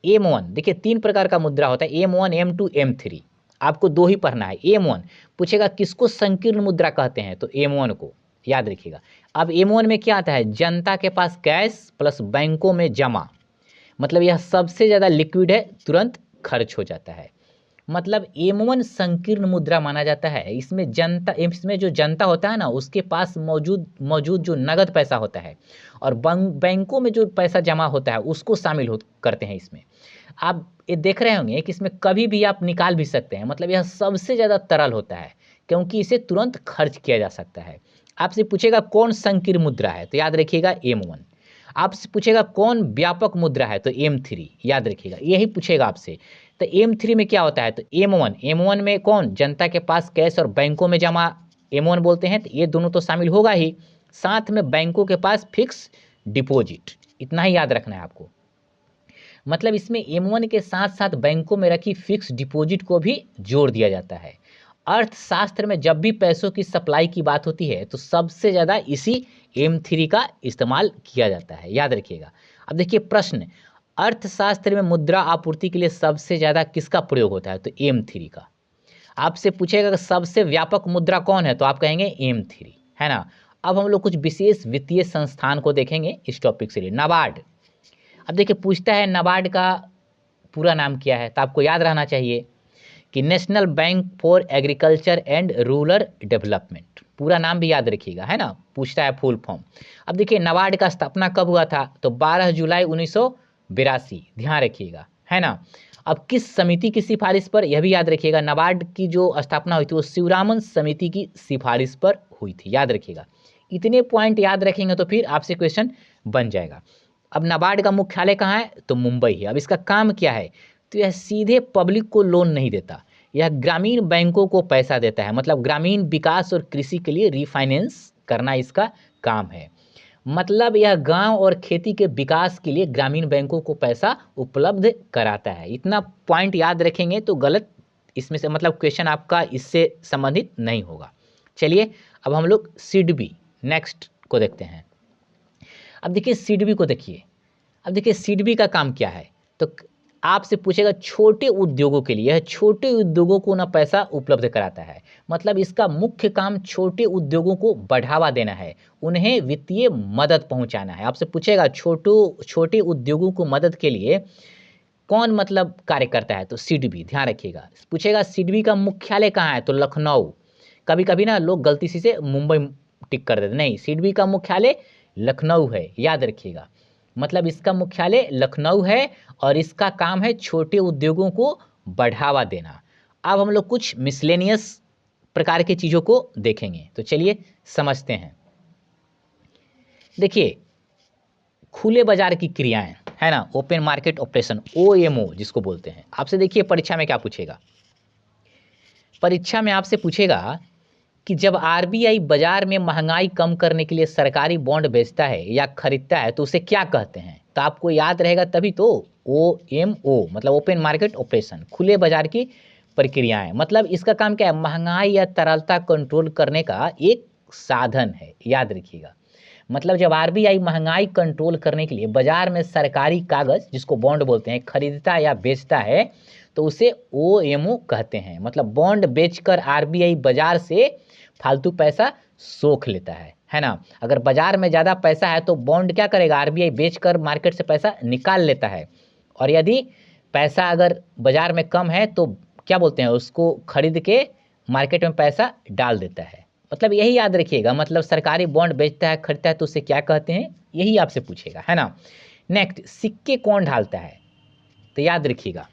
M1 देखिए 3 प्रकार का मुद्रा होता है, M1, M2, M3, आपको 2 ही पढ़ना है। M1 पूछेगा किसको संकीर्ण मुद्रा कहते हैं, तो M1 को याद रखिएगा। अब M1 में क्या आता है, जनता के पास कैश प्लस बैंकों में जमा, मतलब यह सबसे ज़्यादा लिक्विड है, तुरंत खर्च हो जाता है, मतलब M1 संकीर्ण मुद्रा माना जाता है। इसमें जो जनता होता है ना उसके पास मौजूद जो नगद पैसा होता है और बैंकों में जो पैसा जमा होता है उसको शामिल करते हैं इसमें। आप ये देख रहे होंगे कि इसमें कभी भी आप निकाल भी सकते हैं, मतलब यह सबसे ज़्यादा तरल होता है क्योंकि इसे तुरंत खर्च किया जा सकता है। आपसे पूछेगा कौन संकीर्ण मुद्रा है, तो याद रखिएगा M1। आपसे पूछेगा कौन व्यापक मुद्रा है, तो M3, याद रखिएगा, यही पूछेगा आपसे। तो M3 में क्या होता है, तो M1 में कौन, जनता के पास कैश और बैंकों में जमा M1 बोलते हैं, तो ये दोनों तो शामिल होगा ही, साथ में बैंकों के पास फिक्स डिपॉजिट, इतना ही याद रखना है आपको। मतलब इसमें M1 के साथ साथ बैंकों में रखी फिक्स डिपॉजिट को भी जोड़ दिया जाता है। अर्थशास्त्र में जब भी पैसों की सप्लाई की बात होती है तो सबसे ज़्यादा इसी M3 का इस्तेमाल किया जाता है, याद रखिएगा। अब देखिए प्रश्न, अर्थशास्त्र में मुद्रा आपूर्ति के लिए सबसे ज़्यादा किसका प्रयोग होता है, तो M3 का। आपसे पूछेगा कि सबसे व्यापक मुद्रा कौन है, तो आप कहेंगे M3, है ना। अब हम लोग कुछ विशेष वित्तीय संस्थान को देखेंगे इस टॉपिक से लिए। नाबार्ड, अब देखिए पूछता है नाबार्ड का पूरा नाम क्या है, तो आपको याद रहना चाहिए कि national bank for agriculture and rural development, पूरा नाम भी याद रखिएगा, है ना, पूछता है फुल फॉर्म। अब देखिए नाबार्ड का स्थापना कब हुआ था, तो 12 जुलाई 1982, ध्यान रखिएगा, है ना। अब किस समिति की सिफारिश पर, यह भी याद रखिएगा, नाबार्ड की जो स्थापना हुई थी वो शिवरामन समिति की सिफारिश पर हुई थी, याद रखिएगा। इतने पॉइंट याद रखेंगे तो फिर आपसे क्वेश्चन बन जाएगा। अब नाबार्ड का मुख्यालय कहाँ है, तो मुंबई है। अब इसका काम क्या है, तो यह सीधे पब्लिक को लोन नहीं देता, यह ग्रामीण बैंकों को पैसा देता है, मतलब ग्रामीण विकास और कृषि के लिए रिफाइनेंस करना इसका काम है। मतलब यह गांव और खेती के विकास के लिए ग्रामीण बैंकों को पैसा उपलब्ध कराता है। इतना पॉइंट याद रखेंगे तो गलत इसमें से मतलब क्वेश्चन आपका इससे संबंधित नहीं होगा। चलिए अब हम लोग सिडबी नेक्स्ट को देखते हैं। अब देखिए सिडबी को देखिए, अब देखिए सिडबी का काम क्या है, तो आपसे पूछेगा छोटे उद्योगों के लिए, यह छोटे उद्योगों को ना पैसा उपलब्ध कराता है, मतलब इसका मुख्य काम छोटे उद्योगों को बढ़ावा देना है, उन्हें वित्तीय मदद पहुंचाना है। आपसे पूछेगा छोटे उद्योगों को मदद के लिए कौन मतलब कार्य करता है, तो सिडबी, ध्यान रखिएगा। पूछेगा सिडबी का मुख्यालय कहाँ है, तो लखनऊ। कभी कभी ना लोग गलती से मुंबई टिक कर देते, नहीं, सिडबी का मुख्यालय लखनऊ है, याद रखिएगा। मतलब इसका मुख्यालय लखनऊ है और इसका काम है छोटे उद्योगों को बढ़ावा देना। अब हम लोग कुछ मिसलेनियस प्रकार की चीज़ों को देखेंगे, तो चलिए समझते हैं। देखिए खुले बाजार की क्रियाएं, है ना, ओपन मार्केट ऑपरेशन, ओएमओ जिसको बोलते हैं। आपसे देखिए परीक्षा में क्या पूछेगा, परीक्षा में आपसे पूछेगा कि जब आरबीआई बाजार में महंगाई कम करने के लिए सरकारी बॉन्ड बेचता है या खरीदता है तो उसे क्या कहते हैं, तो आपको याद रहेगा तभी तो, ओएमओ मतलब ओपन मार्केट ऑपरेशन, खुले बाजार की प्रक्रियाएं। मतलब इसका काम क्या है, महंगाई या तरलता कंट्रोल करने का एक साधन है, याद रखिएगा। मतलब जब आरबीआई महंगाई कंट्रोल करने के लिए बाजार में सरकारी कागज जिसको बॉन्ड बोलते हैं खरीदता या बेचता है तो उसे ओएमओ कहते हैं। मतलब बॉन्ड बेचकर आरबीआई बाजार से फालतू पैसा सोख लेता है ना। अगर बाजार में ज़्यादा पैसा है तो बॉन्ड क्या करेगा, आरबीआई बेचकर मार्केट से पैसा निकाल लेता है, और यदि पैसा अगर बाजार में कम है तो क्या बोलते हैं, उसको खरीद के मार्केट में पैसा डाल देता है। मतलब यही याद रखिएगा, मतलब सरकारी बॉन्ड बेचता है खरीदता है तो उसे क्या कहते हैं, यही आपसे पूछेगा, है ना। नेक्स्ट, सिक्के कौन ढालता है, तो याद रखिएगा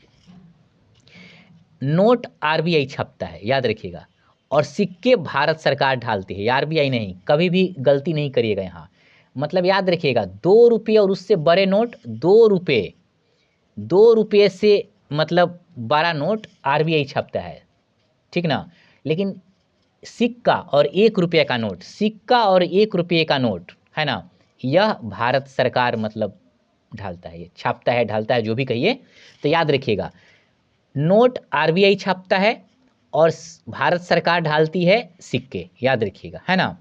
नोट आरबीआई छापता है, याद रखिएगा, और सिक्के भारत सरकार ढालती है, आरबीआई नहीं, कभी भी गलती नहीं करिएगा यहाँ। मतलब याद रखिएगा 2 रुपये और उससे बड़े नोट, 2 रुपये, 2 रुपये से मतलब बड़ा नोट आरबीआई छापता है, ठीक ना। लेकिन सिक्का और 1 रुपये का नोट, सिक्का और 1 रुपये का नोट, है ना, यह भारत सरकार मतलब ढालता है, ये छापता है ढालता है जो भी कहिए। तो याद रखिएगा नोट आरबीआई छापता है और भारत सरकार ढालती है सिक्के, याद रखिएगा, है ना।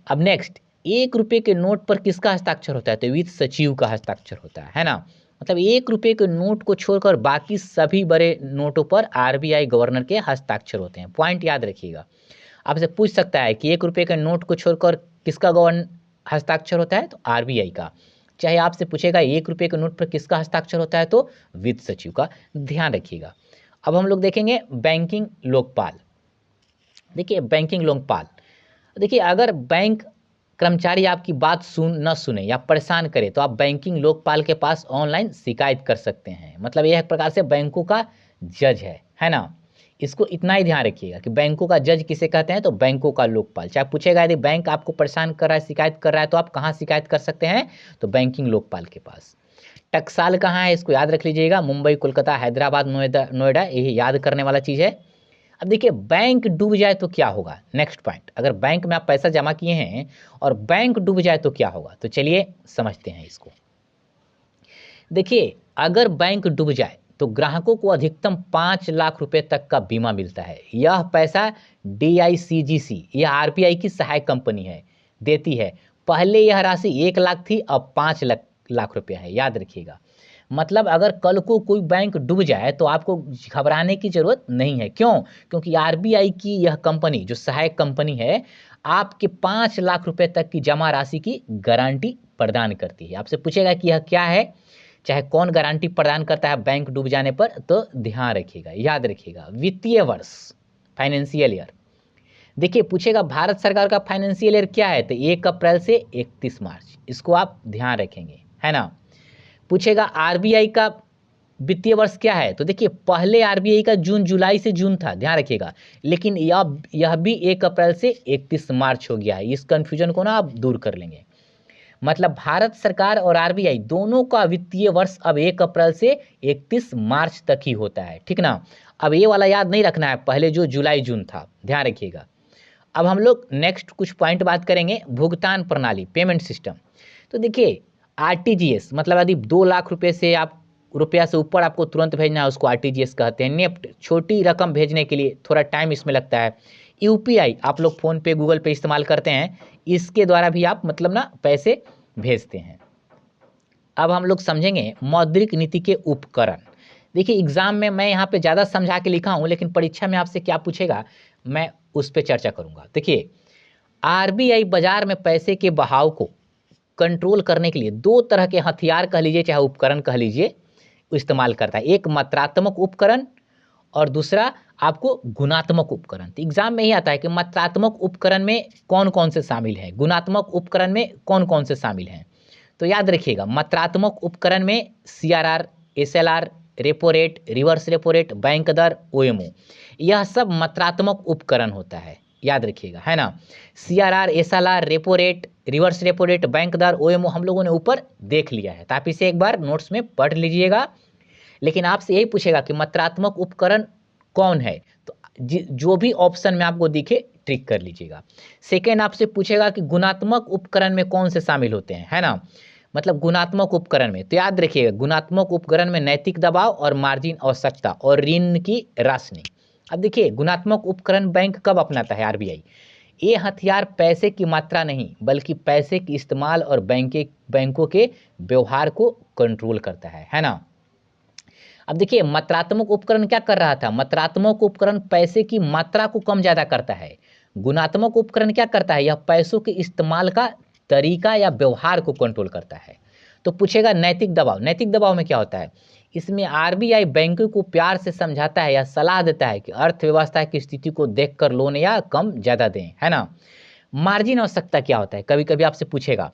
अब नेक्स्ट, 1 रुपये के नोट पर किसका हस्ताक्षर होता है, तो वित्त सचिव का हस्ताक्षर होता है ना। मतलब 1 रुपये के नोट को छोड़कर बाकी सभी बड़े नोटों पर आरबीआई गवर्नर के हस्ताक्षर होते हैं। पॉइंट याद रखिएगा, आपसे पूछ सकता है कि 1 रुपये के नोट को छोड़कर किसका गवर्न हस्ताक्षर होता है, तो आरबीआई का। चाहे आपसे पूछेगा 1 रुपये के नोट पर किसका हस्ताक्षर होता है, तो वित्त सचिव का, ध्यान रखिएगा। अब हम लोग देखेंगे बैंकिंग लोकपाल। देखिए बैंकिंग लोकपाल, देखिए अगर बैंक कर्मचारी आपकी बात न सुने या परेशान करे तो आप बैंकिंग लोकपाल के पास ऑनलाइन शिकायत कर सकते हैं। मतलब यह एक प्रकार से बैंकों का जज है ना। इसको इतना ही ध्यान रखिएगा कि बैंकों का जज किसे कहते हैं, तो बैंकों का लोकपाल। चाहे पूछेगा यदि बैंक आपको परेशान कर रहा है, शिकायत कर रहा है, तो आप कहाँ शिकायत कर सकते हैं, तो बैंकिंग लोकपाल के पास। टकसाल कहाँ है, इसको याद रख लीजिएगा, मुंबई, कोलकाता, हैदराबाद, नोएडा, यही याद करने वाला चीज़ है। अब देखिए बैंक डूब जाए तो क्या होगा, नेक्स्ट पॉइंट, अगर बैंक में आप पैसा जमा किए हैं और बैंक डूब जाए तो क्या होगा, तो चलिए समझते हैं इसको। देखिए अगर बैंक डूब जाए तो ग्राहकों को अधिकतम 5 लाख रुपए तक का बीमा मिलता है। यह पैसा डीआईसीजीसी, यह आरबीआई की सहायक कंपनी है, देती है। पहले यह राशि 1 लाख थी, अब 5 लाख रुपया है, याद रखिएगा। मतलब अगर कल को कोई बैंक डूब जाए तो आपको घबराने की ज़रूरत नहीं है। क्यों, क्योंकि आरबीआई की यह कंपनी जो सहायक कंपनी है आपके 5 लाख रुपए तक की जमा राशि की गारंटी प्रदान करती है। आपसे पूछेगा कि यह क्या है, चाहे कौन गारंटी प्रदान करता है बैंक डूब जाने पर, तो ध्यान रखिएगा, याद रखिएगा। वित्तीय वर्ष, फाइनेंशियल ईयर। देखिए पूछेगा भारत सरकार का फाइनेंशियल ईयर क्या है, तो 1 अप्रैल से 31 मार्च, इसको आप ध्यान रखेंगे, है ना। पूछेगा आरबीआई का वित्तीय वर्ष क्या है, तो देखिए पहले आरबीआई का जून जुलाई से जून था, ध्यान रखिएगा, लेकिन यह भी 1 अप्रैल से 31 मार्च हो गया है। इस कंफ्यूजन को ना आप दूर कर लेंगे। मतलब भारत सरकार और आरबीआई दोनों का वित्तीय वर्ष अब 1 अप्रैल से 31 मार्च तक ही होता है, ठीक ना। अब ये वाला याद नहीं रखना है, पहले जो जुलाई जून था, ध्यान रखिएगा। अब हम लोग नेक्स्ट कुछ पॉइंट बात करेंगे, भुगतान प्रणाली, पेमेंट सिस्टम। तो देखिए आरटीजीएस मतलब यदि 2 लाख रुपए से आप रुपया से ऊपर आपको तुरंत भेजना है, उसको आरटीजीएस कहते हैं। नेफ्ट, छोटी रकम भेजने के लिए थोड़ा टाइम इसमें लगता है। यूपीआई, आप लोग फ़ोन पे गूगल पे इस्तेमाल करते हैं, इसके द्वारा भी आप मतलब ना पैसे भेजते हैं। अब हम लोग समझेंगे मौद्रिक नीति के उपकरण। देखिए एग्जाम में मैं यहाँ पे ज़्यादा समझा के लिखा हूँ, लेकिन परीक्षा में आपसे क्या पूछेगा मैं उस पर चर्चा करूँगा। देखिए आरबीआई बाजार में पैसे के बहाव को कंट्रोल करने के लिए 2 तरह के हथियार कह लीजिए चाहे उपकरण कह लीजिए इस्तेमाल करता है। एक मात्रात्मक उपकरण और दूसरा आपको गुणात्मक उपकरण। तो एग्जाम में ही आता है कि मात्रात्मक उपकरण में कौन कौन से शामिल हैं, गुणात्मक उपकरण में कौन कौन से शामिल हैं। तो याद रखिएगा मात्रात्मक उपकरण में CRR, SLR, repo rate, reverse repo rate, bank दर, ओएमओ, यह सब मात्रात्मक उपकरण होता है, याद रखिएगा, है ना। CRR, SLR, repo rate, reverse repo rate, bank दर, ओएमओ हम लोगों ने ऊपर देख लिया है, तो आप इसे एक बार नोट्स में पढ़ लीजिएगा। लेकिन आपसे यही पूछेगा कि मात्रात्मक उपकरण कौन है, तो जो भी ऑप्शन में आपको दिखे ट्रिक कर लीजिएगा। सेकेंड आपसे पूछेगा कि गुणात्मक उपकरण में कौन से शामिल होते हैं, है ना। मतलब गुणात्मक उपकरण में, तो याद रखिएगा गुणात्मक उपकरण में नैतिक दबाव और मार्जिन आवश्यकता और ऋण की राशनिंग। अब देखिए गुणात्मक उपकरण बैंक कब अपनाता है, आरबीआई। ये हथियार पैसे की मात्रा नहीं बल्कि पैसे के इस्तेमाल और बैंकों के व्यवहार को कंट्रोल करता है ना। अब देखिए मात्रात्मक उपकरण क्या कर रहा था, मात्रात्मक उपकरण पैसे की मात्रा को कम ज्यादा करता है। गुणात्मक उपकरण क्या करता है, यह पैसों के इस्तेमाल का तरीका या व्यवहार को कंट्रोल करता है। तो पूछेगा नैतिक दबाव, नैतिक दबाव में क्या होता है, इसमें आरबीआई बैंकों को प्यार से समझाता है या सलाह देता है कि अर्थव्यवस्था की स्थिति को देखकर लोन या कम ज्यादा दें, है ना। मार्जिन आवश्यकता क्या होता है, कभी कभी आपसे पूछेगा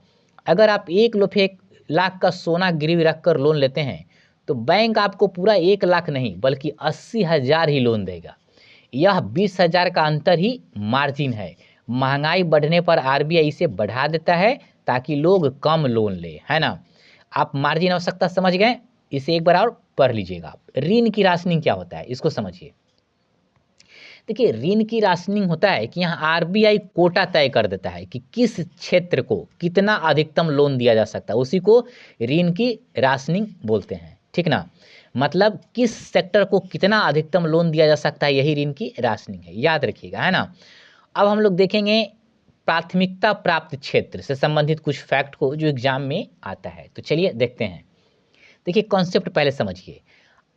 अगर आप 1 लाख का सोना गिरवी रखकर लोन लेते हैं तो बैंक आपको पूरा 1 लाख नहीं बल्कि 80,000 ही लोन देगा। यह 20,000 का अंतर ही मार्जिन है। महंगाई बढ़ने पर आरबीआई इसे बढ़ा देता है ताकि लोग कम लोन ले, है ना। आप मार्जिन आवश्यकता समझ गए, इसे एक बार और पढ़ लीजिएगा। ऋण की राशनिंग क्या होता है, इसको समझिए। देखिए ऋण की राशनिंग होता है कि यहाँ आरबीआई कोटा तय कर देता है कि किस क्षेत्र को कितना अधिकतम लोन दिया जा सकता है, उसी को ऋण की राशनिंग बोलते हैं, ठीक ना। मतलब किस सेक्टर को कितना अधिकतम लोन दिया जा सकता है, यही ऋण की राशनिंग है, याद रखिएगा, है ना। अब हम लोग देखेंगे प्राथमिकता प्राप्त क्षेत्र से संबंधित कुछ फैक्ट को जो एग्जाम में आता है, तो चलिए देखते हैं। देखिए कॉन्सेप्ट पहले समझिए।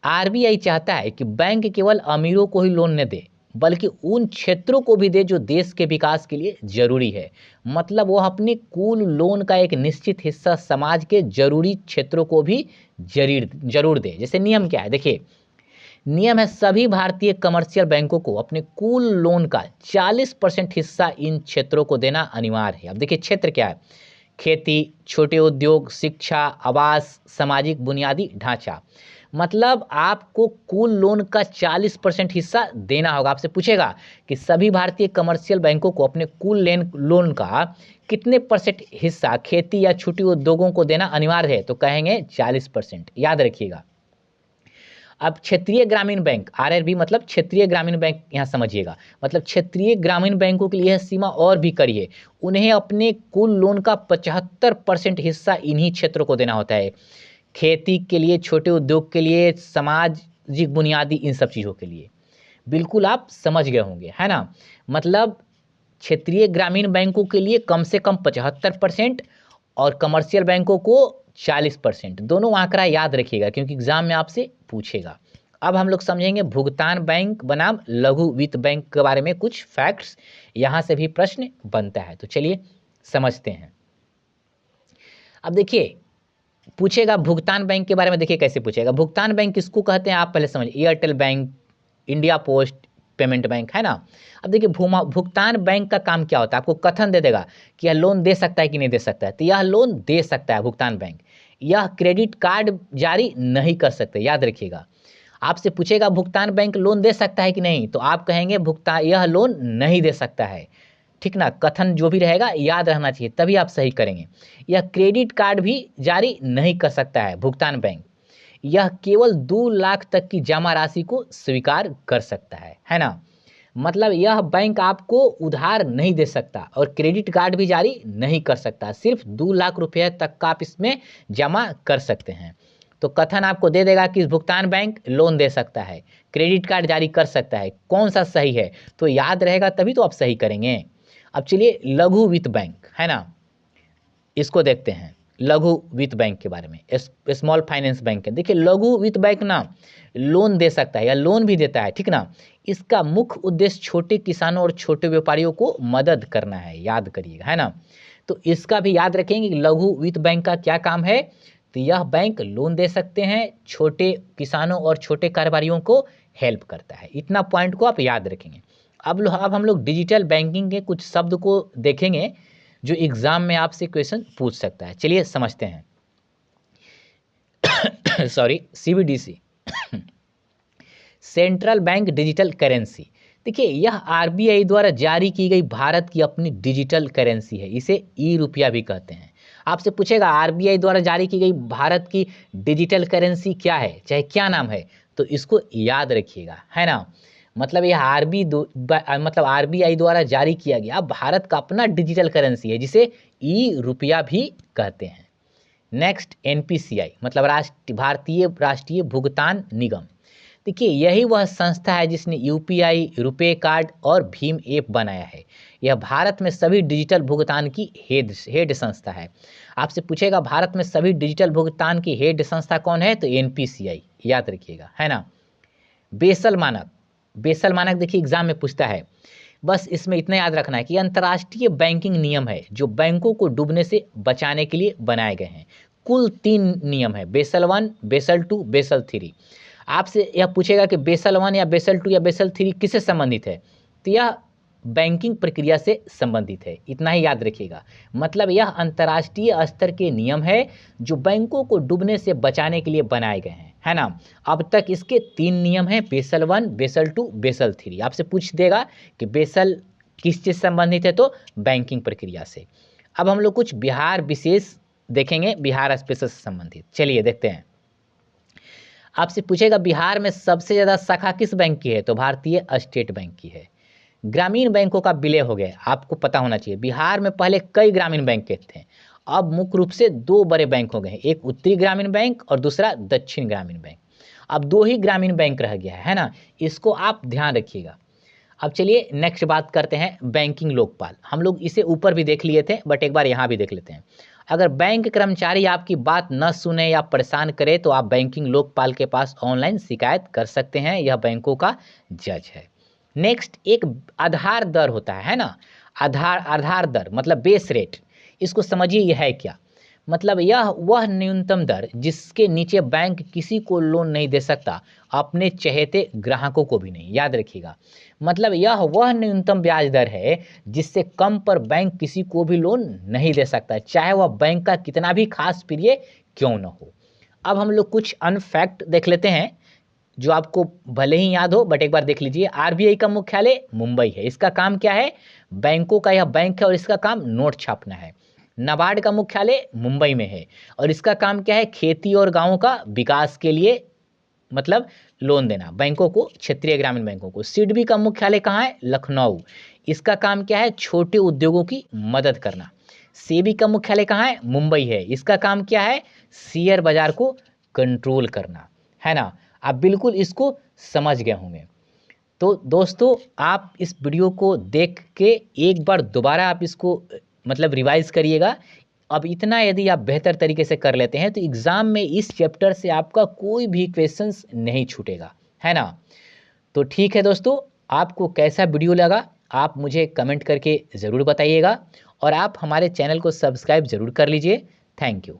आरबीआई चाहता है कि बैंक केवल अमीरों को ही लोन न दे बल्कि उन क्षेत्रों को भी दे जो देश के विकास के लिए जरूरी है। मतलब वो अपने कुल लोन का एक निश्चित हिस्सा समाज के जरूरी क्षेत्रों को भी जरूर दे। जैसे नियम क्या है, देखिए नियम है सभी भारतीय कमर्शियल बैंकों को अपने कुल लोन का 40% हिस्सा इन क्षेत्रों को देना अनिवार्य है। अब देखिए क्षेत्र क्या है, खेती, छोटे उद्योग, शिक्षा, आवास, सामाजिक बुनियादी ढांचा। मतलब आपको कुल लोन का 40% हिस्सा देना होगा। आपसे पूछेगा कि सभी भारतीय कमर्शियल बैंकों को अपने कुल लोन का कितने परसेंट हिस्सा खेती या छोटे उद्योगों को देना अनिवार्य है, तो कहेंगे 40%, याद रखिएगा। अब क्षेत्रीय ग्रामीण बैंक आरआरबी मतलब क्षेत्रीय ग्रामीण बैंक, यहाँ समझिएगा, मतलब क्षेत्रीय ग्रामीण बैंकों के लिए सीमा और भी कड़ी है। उन्हें अपने कुल लोन का 75% हिस्सा इन्हीं क्षेत्रों को देना होता है, खेती के लिए, छोटे उद्योग के लिए, सामाजिक बुनियादी इन सब चीज़ों के लिए। बिल्कुल आप समझ गए होंगे, है ना। मतलब क्षेत्रीय ग्रामीण बैंकों के लिए कम से कम 75% और कमर्शियल बैंकों को 40%, दोनों आंकड़ा याद रखिएगा क्योंकि एग्जाम में आपसे पूछेगा। अब हम लोग समझेंगे भुगतान बैंक बनाम लघु वित्त बैंक के बारे में कुछ फैक्ट्स, यहाँ से भी प्रश्न बनता है, तो चलिए समझते हैं। अब देखिए पूछेगा भुगतान बैंक के बारे में, देखिए कैसे पूछेगा। भुगतान बैंक किसको कहते हैं आप पहले समझिए। Airtel bank, India post payment bank, है ना। अब देखिए भुगतान बैंक का काम क्या होता है, आपको कथन दे देगा कि यह लोन दे सकता है कि नहीं दे सकता है। तो यह लोन दे सकता है भुगतान बैंक, यह क्रेडिट कार्ड जारी नहीं कर सकते, याद रखिएगा। आपसे पूछेगा भुगतान बैंक लोन दे सकता है कि नहीं, तो आप कहेंगे भुगतान यह लोन नहीं दे सकता है, ठीक ना। कथन जो भी रहेगा याद रहना चाहिए, तभी आप सही करेंगे। यह क्रेडिट कार्ड भी जारी नहीं कर सकता है भुगतान बैंक, यह केवल 2 लाख तक की जमा राशि को स्वीकार कर सकता है ना। मतलब यह बैंक आपको उधार नहीं दे सकता और क्रेडिट कार्ड भी जारी नहीं कर सकता, सिर्फ 2 लाख रुपए तक का आप इसमें जमा कर सकते हैं। तो कथन आपको दे देगा कि भुगतान बैंक लोन दे सकता है, क्रेडिट कार्ड जारी कर सकता है, कौन सा सही है तो याद रहेगा, तभी तो आप सही करेंगे। अब चलिए लघु वित्त बैंक, है ना, इसको देखते हैं। लघु वित्त बैंक के बारे में, स्मॉल फाइनेंस बैंक है। देखिए लघु वित्त बैंक ना लोन दे सकता है या लोन भी देता है, ठीक ना। इसका मुख्य उद्देश्य छोटे किसानों और छोटे व्यापारियों को मदद करना है, याद करिएगा, है ना। तो इसका भी याद रखेंगे कि लघु वित्त बैंक का क्या काम है। तो यह बैंक लोन दे सकते हैं, छोटे किसानों और छोटे कारोबारियों को हेल्प करता है। इतना पॉइंट को आप याद रखेंगे। अब हम लोग डिजिटल बैंकिंग के कुछ शब्द को देखेंगे जो एग्जाम में आपसे क्वेश्चन पूछ सकता है। चलिए समझते हैं। Sorry, CBDC, central bank digital currency. देखिए यह आरबीआई द्वारा जारी की गई भारत की अपनी डिजिटल करेंसी है, इसे ई रुपया भी कहते हैं। आपसे पूछेगा आरबीआई द्वारा जारी की गई भारत की डिजिटल करेंसी क्या है, चाहे क्या नाम है, तो इसको याद रखिएगा, है ना। मतलब यह आरबीआई द्वारा जारी किया गया भारत का अपना डिजिटल करेंसी है, जिसे ई रुपया भी कहते हैं। नेक्स्ट एनपीसीआई, मतलब भारतीय राष्ट्रीय भुगतान निगम। देखिए यही वह संस्था है जिसने यूपीआई, रुपे कार्ड और भीम ऐप बनाया है। यह भारत में सभी डिजिटल भुगतान की हेड संस्था है। आपसे पूछेगा भारत में सभी डिजिटल भुगतान की हेड संस्था कौन है, तो एनपीसीआई, याद रखिएगा, है ना। बेसल मानक, बेसल मानक देखिए एग्जाम में पूछता है। बस इसमें इतना याद रखना है कि अंतर्राष्ट्रीय बैंकिंग नियम है जो बैंकों को डूबने से बचाने के लिए बनाए गए हैं। कुल 3 नियम है, बेसल 1, बेसल 2, बेसल 3। आपसे यह पूछेगा कि बेसल 1 या बेसल 2 या बेसल 3 किससे संबंधित है, तो यह बैंकिंग प्रक्रिया से संबंधित है, इतना ही याद रखिएगा। मतलब यह अंतर्राष्ट्रीय स्तर के नियम है जो बैंकों को डूबने से बचाने के लिए बनाए गए हैं, है ना। अब तक इसके 3 नियम हैं, बेसल 1, बेसल 2, बेसल 3। आपसे पूछ देगा कि बेसल किस चीज़ से संबंधित है, तो बैंकिंग प्रक्रिया से। अब हम लोग कुछ बिहार विशेष देखेंगे, बिहार स्पेशल से संबंधित। चलिए देखते हैं। आपसे पूछेगा बिहार में सबसे ज़्यादा शाखा किस बैंक की है, तो भारतीय स्टेट बैंक की है। ग्रामीण बैंकों का विलय हो गया, आपको पता होना चाहिए। बिहार में पहले कई ग्रामीण बैंक थे, अब मुख्य रूप से 2 बड़े बैंक हो गए हैं, एक उत्तरी ग्रामीण बैंक और दूसरा दक्षिण ग्रामीण बैंक। अब 2 ही ग्रामीण बैंक रह गया है ना, इसको आप ध्यान रखिएगा। अब चलिए नेक्स्ट बात करते हैं बैंकिंग लोकपाल। हम लोग इसे ऊपर भी देख लिए थे, बट एक बार यहाँ भी देख लेते हैं। अगर बैंक कर्मचारी आपकी बात न सुने या परेशान करे तो आप बैंकिंग लोकपाल के पास ऑनलाइन शिकायत कर सकते हैं, यह बैंकों का जज है। नेक्स्ट एक आधार दर होता है ना, आधार दर मतलब बेस रेट। इसको समझिए यह है क्या, मतलब यह वह न्यूनतम दर जिसके नीचे बैंक किसी को लोन नहीं दे सकता, अपने चहेते ग्राहकों को भी नहीं, याद रखिएगा। मतलब यह वह न्यूनतम ब्याज दर है जिससे कम पर बैंक किसी को भी लोन नहीं दे सकता, चाहे वह बैंक का कितना भी खास प्रिय क्यों न हो। अब हम लोग कुछ अनफैक्ट देख लेते हैं जो आपको भले ही याद हो, बट एक बार देख लीजिए। आरबीआई का मुख्यालय मुंबई है, इसका काम क्या है, बैंकों का यह बैंक है और इसका काम नोट छापना है। नाबार्ड का मुख्यालय मुंबई में है और इसका काम क्या है, खेती और गांवों का विकास के लिए मतलब लोन देना बैंकों को, क्षेत्रीय ग्रामीण बैंकों को। सिडबी का मुख्यालय कहाँ है, लखनऊ, इसका काम क्या है, छोटे उद्योगों की मदद करना। सेबी का मुख्यालय कहाँ है, मुंबई है, इसका काम क्या है, शेयर बाजार को कंट्रोल करना, है ना। आप बिल्कुल इसको समझ गए होंगे। तो दोस्तों आप इस वीडियो को देख के एक बार दोबारा आप इसको मतलब रिवाइज करिएगा। अब इतना यदि आप बेहतर तरीके से कर लेते हैं तो एग्ज़ाम में इस चैप्टर से आपका कोई भी क्वेश्चंस नहीं छूटेगा, है ना। तो ठीक है दोस्तों, आपको कैसा वीडियो लगा आप मुझे कमेंट करके ज़रूर बताइएगा और आप हमारे चैनल को सब्सक्राइब ज़रूर कर लीजिए। Thank you.